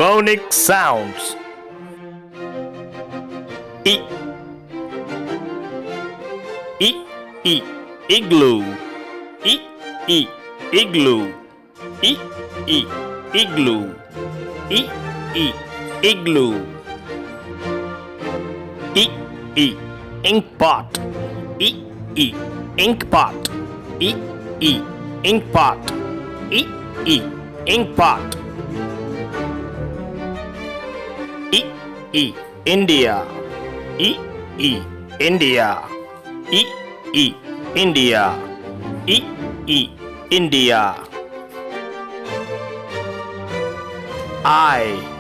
Phonic sounds. E E E igloo. E E igloo. E E igloo. E E igloo. E E ink pot. E E ink pot. E E ink pot. E E ink pot. E E India. E E India. E E India. E E India. I